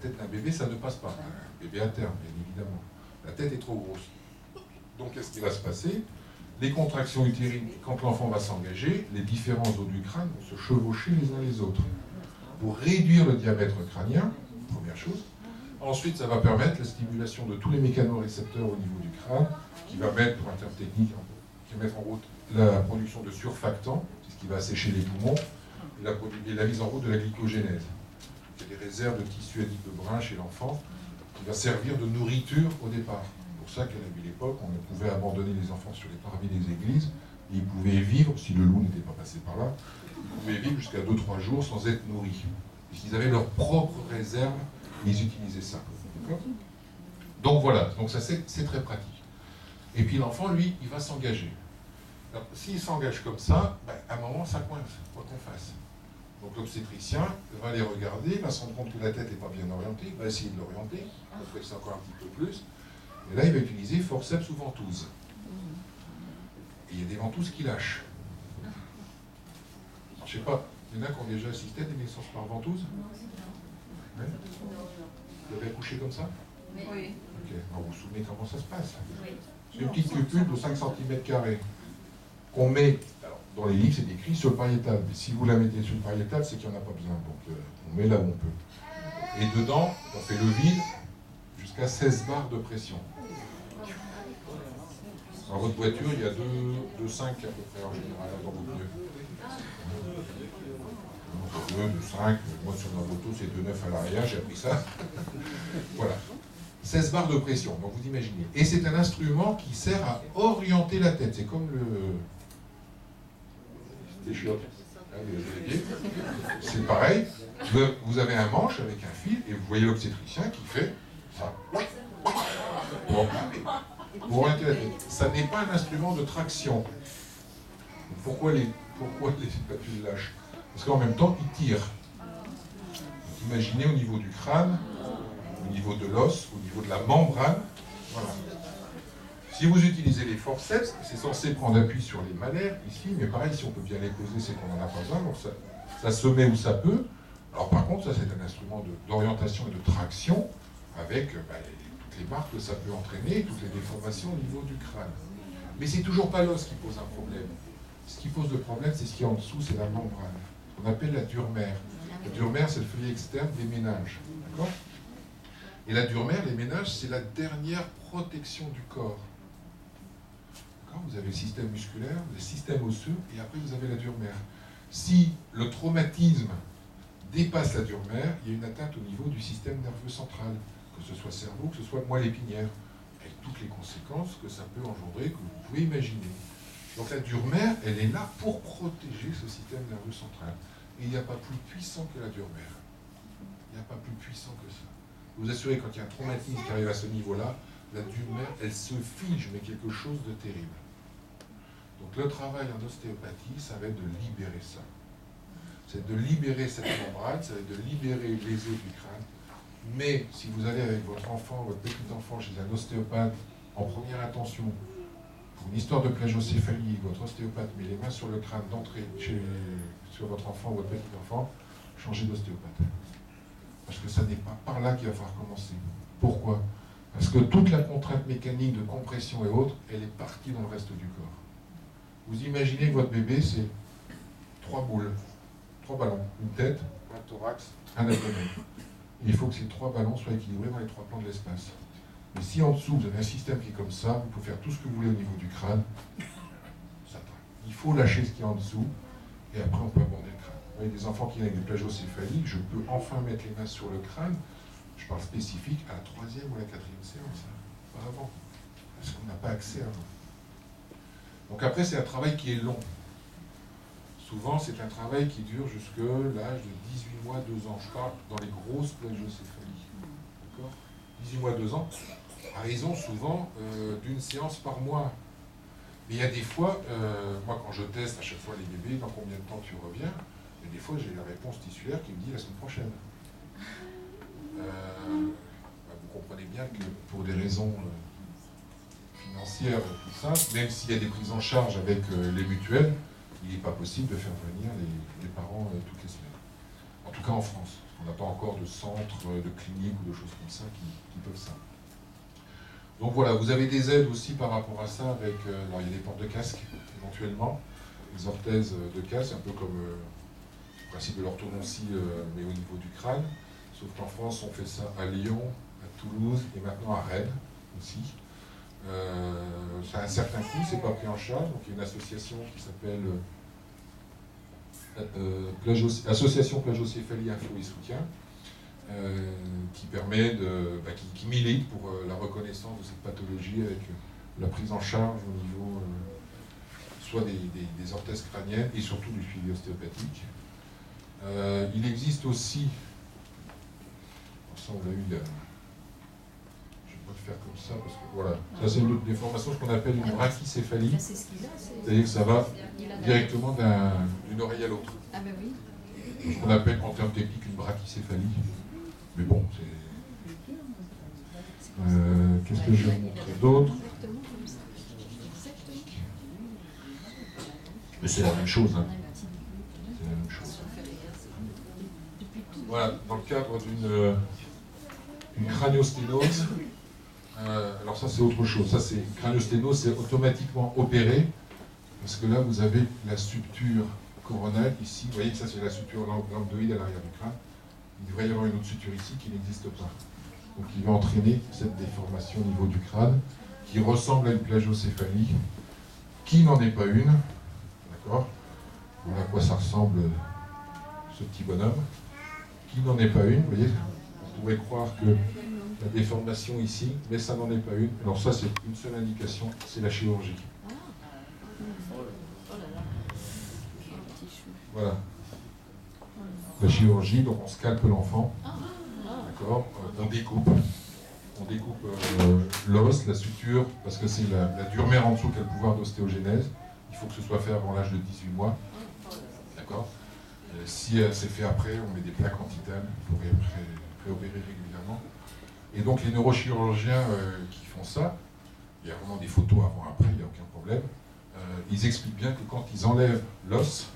tête d'un bébé, ça ne passe pas. Un bébé à terme, bien évidemment. La tête est trop grosse. Donc, qu'est-ce qui va se passer? Les contractions utérines, quand l'enfant va s'engager, les différents os du crâne vont se chevaucher les uns les autres. Pour réduire le diamètre crânien, première chose. Ensuite, ça va permettre la stimulation de tous les mécanorécepteurs au niveau du crâne, qui va mettre, pour un terme technique, qui va mettre en route la production de surfactants, ce qui va assécher les poumons, et la mise en route de la glycogénèse. Il y a des réserves de tissu adipeux brun chez l'enfant, qui va servir de nourriture au départ. C'est pour ça qu'à l'époque, on pouvait abandonner les enfants sur les parvis des églises, et ils pouvaient vivre, si le loup n'était pas passé par là, ils pouvaient vivre jusqu'à 2-3 jours sans être nourris. Puisqu'ils avaient leur propre réserve, et ils utilisaient ça. Donc voilà, donc ça c'est très pratique. Et puis l'enfant, lui, il va s'engager. Alors, s'il s'engage comme ça, ben, à un moment, ça coince, quoi qu'on fasse. Donc l'obstétricien va les regarder, va se rendre compte que la tête n'est pas bien orientée, il va essayer de l'orienter, on fait ça encore un petit peu plus. Et là, il va utiliser forceps ou ventouse. Et il y a des ventouses qui lâchent. Alors, je ne sais pas, il y en a qui ont déjà assisté à des naissances par ventouse? Ouais. Vous avez accouché comme ça? Oui. Ok, alors vous vous souvenez comment ça se passe? Oui. C'est une petite cupule de 5 cm² qu'on met, alors, dans les livres c'est écrit sur le pariétal, mais si vous la mettez sur le pariétal, c'est qu'il n'y en a pas besoin, donc on met là où on peut. Et dedans, on fait le vide jusqu'à 16 bars de pression. Dans votre voiture, il y a 2,5 à peu près en général dans votre pneu. 2,5, moi sur ma moto c'est 2,9 à l'arrière, j'ai appris ça. Voilà. 16 bars de pression, donc vous imaginez. Et c'est un instrument qui sert à orienter la tête. C'est comme le... C'était chiottes. C'est pareil. Vous avez un manche avec un fil et vous voyez l'obstétricien qui fait ça. Pour orienter la tête. Ça n'est pas un instrument de traction. Pourquoi les spatules lâchent? Parce qu'en même temps, ils tirent. Imaginez au niveau du crâne, au niveau de l'os, au niveau de la membrane. Voilà. Si vous utilisez les forceps, c'est censé prendre appui sur les mammaires ici, mais pareil, si on peut bien les poser, c'est qu'on n'en a pas besoin, donc ça se met où ça peut. Alors par contre, ça c'est un instrument d'orientation et de traction avec toutes les marques que ça peut entraîner, toutes les déformations au niveau du crâne. Mais c'est toujours pas l'os qui pose un problème. Ce qui pose le problème, c'est ce qui est en dessous, c'est la membrane. On appelle la durmère. La durmère, c'est le feuillet externe des méninges. D'accord ? Et la durmère, les méninges, c'est la dernière protection du corps. D'accord ? Vous avez le système musculaire, le système osseux, et après vous avez la durmère. Si le traumatisme dépasse la durmère, il y a une atteinte au niveau du système nerveux central, que ce soit cerveau, que ce soit moelle épinière, avec toutes les conséquences que ça peut engendrer, que vous pouvez imaginer. Donc la durmère, elle est là pour protéger ce système nerveux central. Et il n'y a pas plus puissant que la durmère. Il n'y a pas plus puissant que ça. Vous assurez, quand il y a un traumatisme qui arrive à ce niveau-là, la durmère, elle se fige, mais quelque chose de terrible. Donc le travail en ostéopathie, ça va être de libérer ça. C'est de libérer cette membrane, ça va être de libérer les os du crâne. Mais si vous allez avec votre enfant, votre petit enfant, chez un ostéopathe, en première intention, pour une histoire de plagiocéphalie, votre ostéopathe met les mains sur le crâne d'entrée sur votre enfant ou votre petit enfant, changez d'ostéopathe. Parce que ça n'est pas par là qu'il va falloir commencer. Pourquoi ? Parce que toute la contrainte mécanique de compression et autres, elle est partie dans le reste du corps. Vous imaginez que votre bébé, c'est 3 boules, 3 ballons, une tête, un thorax, un abdomen. Il faut que ces 3 ballons soient équilibrés dans les 3 plans de l'espace. Mais si en dessous, vous avez un système qui est comme ça, vous pouvez faire tout ce que vous voulez au niveau du crâne, ça traîne. Il faut lâcher ce qui est en dessous, et après on peut aborder le crâne. Vous voyez, des enfants qui ont des plagiocéphalies, je peux enfin mettre les mains sur le crâne, je parle spécifique à la 3e ou la 4e séance, pas avant, parce qu'on n'a pas accès avant. Donc après, c'est un travail qui est long. Souvent, c'est un travail qui dure jusqu'à l'âge de 18 mois, 2 ans. Je parle dans les grosses plagiocéphalies. D'accord ? 18 mois, 2 ans, à raison souvent d'une séance par mois. Mais il y a des fois, moi quand je teste à chaque fois les bébés, dans combien de temps tu reviens, et des fois j'ai la réponse tissulaire qui me dit la semaine prochaine. Vous comprenez bien que pour des raisons financières tout simples, même s'il y a des prises en charge avec les mutuelles, il n'est pas possible de faire venir les parents toutes les semaines. En tout cas en France. On n'a pas encore de centre, de clinique ou de choses comme ça qui peuvent ça. Donc voilà, vous avez des aides aussi par rapport à ça avec, alors il y a des portes de casque éventuellement, des orthèses de casque, un peu comme le principe de l'orthodontie mais au niveau du crâne. Sauf qu'en France on fait ça à Lyon, à Toulouse et maintenant à Rennes aussi. Ça a un certain coût, c'est pas pris en charge, donc il y a une association qui s'appelle Association Plagiocéphalie Info et Soutien, qui permet qui milite pour la reconnaissance de cette pathologie avec la prise en charge au niveau soit des orthèses crâniennes et surtout du suivi ostéopathique. Il existe aussi, ça on l'a eu, je vais pas le faire comme ça parce que voilà, ça c'est une déformation, ce qu'on appelle une brachycéphalie, c'est-à-dire que ça va directement d'une oreille à l'autre. Ah ben oui. Ce qu'on appelle en termes techniques une brachycéphalie. Mais bon, c'est... Qu'est-ce que je vais vous montrer d'autre? Mais c'est la même chose. Hein. C'est la même chose. Voilà, dans le cadre d'une craniosténose, alors ça c'est autre chose. Ça c'est une craniosténose, c'est automatiquement opéré, parce que là vous avez la suture coronale ici. Vous voyez que ça c'est la suture lambdoïde à l'arrière du crâne. Il devrait y avoir une autre suture ici qui n'existe pas. Donc il va entraîner cette déformation au niveau du crâne qui ressemble à une plagiocéphalie, qui n'en est pas une. D'accord? Voilà à quoi ça ressemble ce petit bonhomme. Qui n'en est pas une, vous voyez? On pourrait croire que la déformation ici, mais ça n'en est pas une. Alors ça c'est une seule indication, c'est la chirurgie. Voilà. La chirurgie, donc on scalpe l'enfant, d'accord, on découpe l'os, la suture, parce que c'est la dure mère en dessous qui a le pouvoir d'ostéogénèse. Il faut que ce soit fait avant l'âge de 18 mois, d'accord. Si c'est fait après, on met des plaques en titane pour réopérer régulièrement. Et donc les neurochirurgiens qui font ça, il y a vraiment des photos avant-après, il n'y a aucun problème, ils expliquent bien que quand ils enlèvent l'os,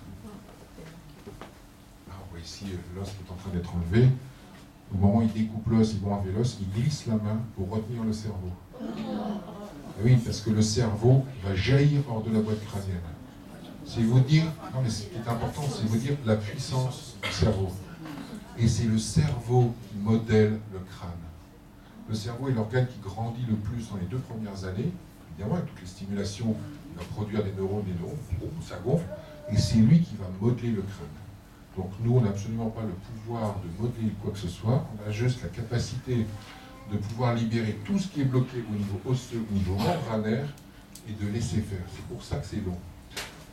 ici l'os qui est en train d'être enlevé, au moment où ils découpent l'os, ils vont enlever l'os, ils glissent la main pour retenir le cerveau. Et oui, parce que le cerveau va jaillir hors de la boîte crânienne. C'est vous dire, non mais ce qui est important, c'est vous dire la puissance du cerveau. Et c'est le cerveau qui modèle le crâne. Le cerveau est l'organe qui grandit le plus dans les 2 premières années, évidemment avec toutes les stimulations, il va produire des neurones, ça gonfle, et c'est lui qui va modeler le crâne. Donc nous, on n'a absolument pas le pouvoir de modeler quoi que ce soit, on a juste la capacité de pouvoir libérer tout ce qui est bloqué au niveau osseux, au niveau membranaire, et de laisser faire. C'est pour ça que c'est long.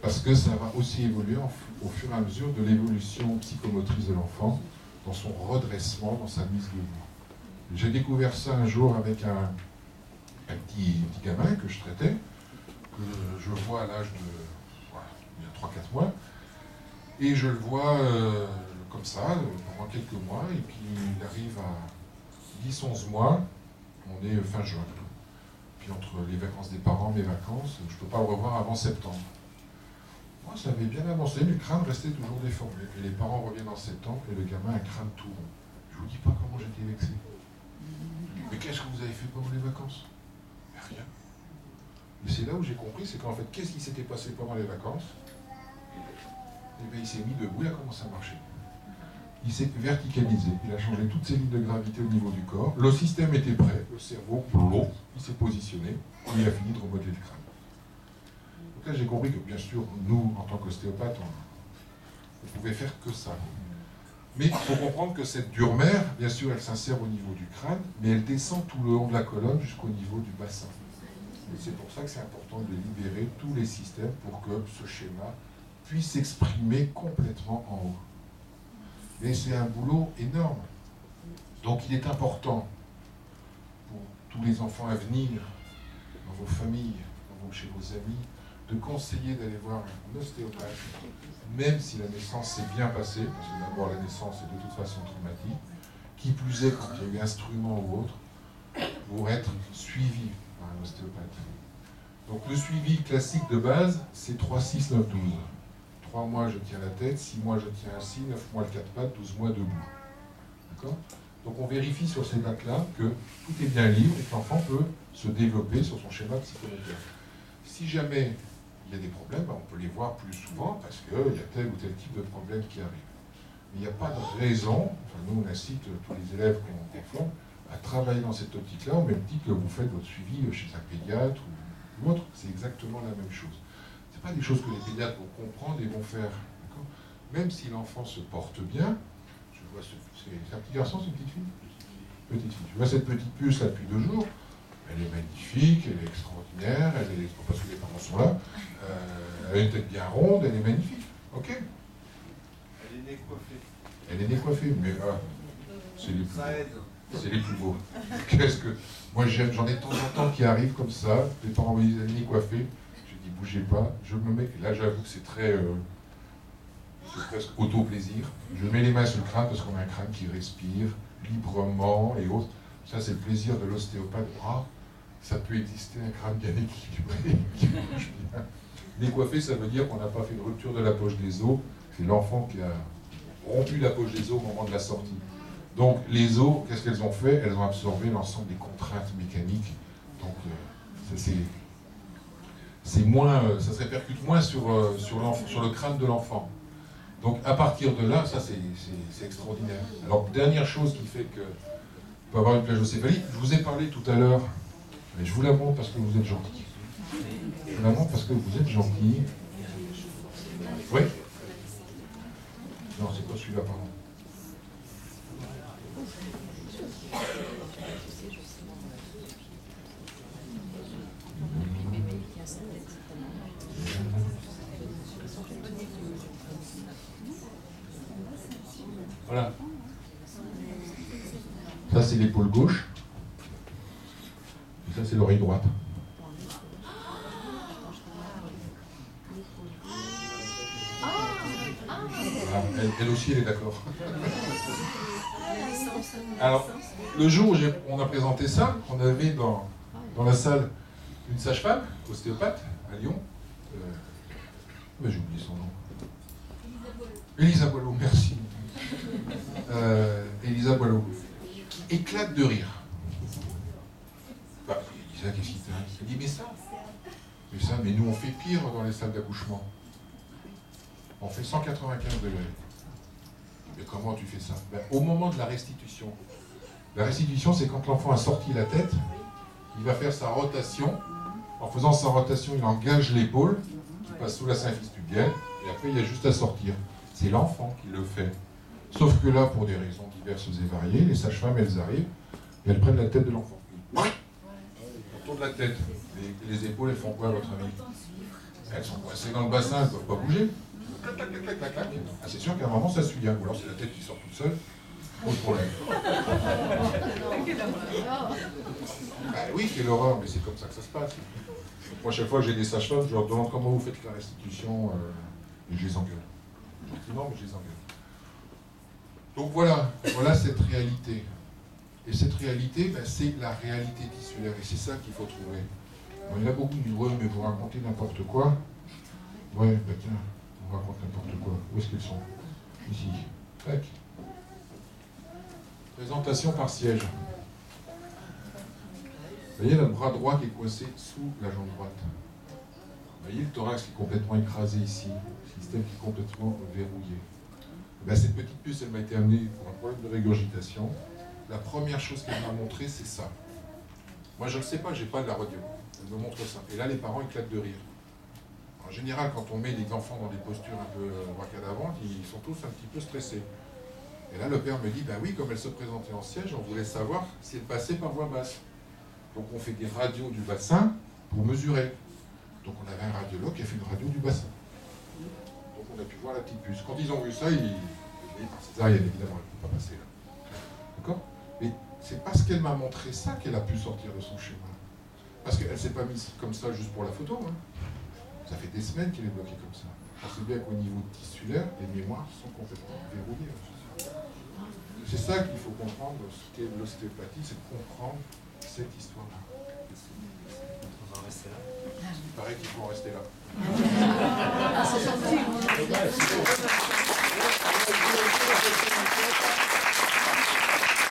Parce que ça va aussi évoluer au fur et à mesure de l'évolution psychomotrice de l'enfant, dans son redressement, dans sa mise debout. J'ai découvert ça un jour avec un petit gamin que je traitais, que je vois à l'âge de, il y a 3-4 mois, et je le vois comme ça, pendant quelques mois, et puis il arrive à 10-11 mois, on est fin juin. Puis entre les vacances des parents, mes vacances, je ne peux pas le revoir avant septembre. Moi, ça avait bien avancé, mais le crâne restait toujours déformé. Et les parents reviennent en septembre, et le gamin a un crâne tout rond. Je ne vous dis pas comment j'étais vexé. Mais qu'est-ce que vous avez fait pendant les vacances? Rien. Et c'est là où j'ai compris, c'est qu'en fait, qu'est-ce qui s'était passé pendant les vacances? Et bien, il s'est mis debout, il a commencé à marcher. Il s'est verticalisé, il a changé toutes ses lignes de gravité au niveau du corps. Le système était prêt, le cerveau, il s'est positionné, et il a fini de remodeler le crâne. Donc là, j'ai compris que, bien sûr, nous, en tant qu'ostéopathes, on ne pouvait faire que ça. Mais il faut comprendre que cette dure mère, bien sûr, elle s'insère au niveau du crâne, mais elle descend tout le long de la colonne jusqu'au niveau du bassin. Et c'est pour ça que c'est important de libérer tous les systèmes pour que ce schéma puisse s'exprimer complètement en haut. Et c'est un boulot énorme. Donc il est important pour tous les enfants à venir, dans vos familles, chez vos amis, de conseiller d'aller voir un ostéopathe, même si la naissance s'est bien passée, parce que d'abord la naissance est de toute façon traumatique, qui plus est quand il y a eu instrument ou autre, pour être suivi par un ostéopathe. Donc le suivi classique de base, c'est 3, 6, 9, 12. 3 mois je tiens la tête, 6 mois je tiens assis, 9 mois le 4 pattes, 12 mois debout. D'accord? Donc on vérifie sur ces dates-là que tout est bien libre et que l'enfant peut se développer sur son schéma psychomoteur. Si jamais il y a des problèmes, on peut les voir plus souvent parce qu'il y a tel ou tel type de problème qui arrive. Mais il n'y a pas de raison, enfin nous on incite tous les élèves qu'on forme à travailler dans cette optique-là, au même titre que vous faites votre suivi chez un pédiatre ou autre. C'est exactement la même chose. Ce n'est pas des choses que les pédiatres vont comprendre et vont faire. Même si l'enfant se porte bien, je vois c'est un petit garçon, c'est une petite fille? Petite fille. Je vois cette petite puce là depuis 2 jours. Elle est magnifique, elle est extraordinaire, elle est, parce que les parents sont là, elle a une tête bien ronde, elle est magnifique. Ok? Elle est née coiffée. Elle est née coiffée, mais c'est les plus Ça aide. C'est les plus beaux. Qu'est-ce que... Moi j'en ai de temps en temps qui arrivent comme ça, les parents me disent elle est née coiffée, je dis bougez pas, je me mets, et là j'avoue que c'est très... c'est presque auto-plaisir. Je mets les mains sur le crâne parce qu'on a un crâne qui respire librement et autres. Ça c'est le plaisir de l'ostéopathe. Ah, ça peut exister un crâne bien équilibré, qui bouge bien. Décoiffé, ça veut dire qu'on n'a pas fait une rupture de la poche des os. C'est l'enfant qui a rompu la poche des os au moment de la sortie. Donc les os, qu'est-ce qu'elles ont fait? Elles ont absorbé l'ensemble des contraintes mécaniques. Donc c'est moins, ça se répercute moins sur le crâne de l'enfant. Donc à partir de là, ça c'est extraordinaire. Alors dernière chose qui fait que peut avoir une plagiocéphalie, je vous ai parlé tout à l'heure, mais je vous la montre parce que vous êtes gentil. Je vous la montre parce que vous êtes gentil. Oui? Non, c'est pas celui-là, pardon. Voilà. Ça, c'est l'épaule gauche. Et ça, c'est l'oreille droite. Voilà. Elle aussi, elle est d'accord. Alors, le jour où on a présenté ça, on avait dans la salle une sage-femme, ostéopathe, à Lyon. J'ai oublié son nom. Elisa Boileau, merci. Elisa Boileau. Éclate de rire. Bah, Elisa, qu'est-ce qui t'arrive? Elle dit, mais nous on fait pire dans les salles d'accouchement. On fait 195 degrés. Mais comment tu fais ça? Ben, au moment de la restitution. La restitution, c'est quand l'enfant a sorti la tête, il va faire sa rotation. En faisant sa rotation, il engage l'épaule, qui passe sous la symphyse pubienne, et après il y a juste à sortir. C'est l'enfant qui le fait. Sauf que là, pour des raisons diverses et variées, les sages-femmes, elles arrivent, et elles prennent la tête de l'enfant. On tourne la tête. Les épaules, elles font quoi, à votre avis? Elles sont coincées dans le bassin, elles ne peuvent pas bouger. Clac, clac, clac, clac, clac. Ah, c'est sûr qu'à un moment, ça suit. Ou alors c'est la tête qui sort toute seule. Pas de problème. Bah oui, quelle horreur, mais c'est comme ça que ça se passe. Moi, chaque fois que j'ai des sages-femmes, je leur demande comment vous faites la restitution, et je les engueule. Gentiment, mais je les engueule. Donc voilà cette réalité. Et cette réalité, ben, c'est la réalité tissulaire. Et c'est ça qu'il faut trouver. Bon, il y en a beaucoup qui disent, ouais, mais vous racontez n'importe quoi. Ouais, ben tiens, on raconte n'importe quoi. Où est-ce qu'ils sont? Ici. Tac. Présentation par siège. Vous voyez, le bras droit qui est coincé sous la jambe droite. Vous voyez, le thorax qui est complètement écrasé ici. Le système qui est complètement verrouillé. Ben, cette petite puce, elle m'a été amenée pour un problème de régurgitation. La première chose qu'elle m'a montré, c'est ça. Moi, je ne le sais pas, je n'ai pas de la radio. Elle me montre ça. Et là, les parents éclatent de rire. En général, quand on met les enfants dans des postures un peu bracadavantes, ils sont tous un petit peu stressés. Et là, le père me dit, ben oui, comme elle se présentait en siège, on voulait savoir si elle passait par voie basse. Donc on fait des radios du bassin pour mesurer. Donc on avait un radiologue qui a fait une radio du bassin. Donc on a pu voir la petite puce. Quand ils ont vu ça, césarienne, évidemment, elle ne peut pas passer là. D'accord? Mais c'est parce qu'elle m'a montré ça qu'elle a pu sortir de son schéma. Parce qu'elle ne s'est pas mise comme ça juste pour la photo. Hein. Ça fait des semaines qu'elle est bloquée comme ça. On sait bien qu'au niveau tissulaire, les mémoires sont complètement verrouillées. C'est ça qu'il faut comprendre, ce qu'est l'ostéopathie, c'est de comprendre cette histoire-là. On va rester là. il paraît qu'il faut en rester là. Ah, c'est gentil.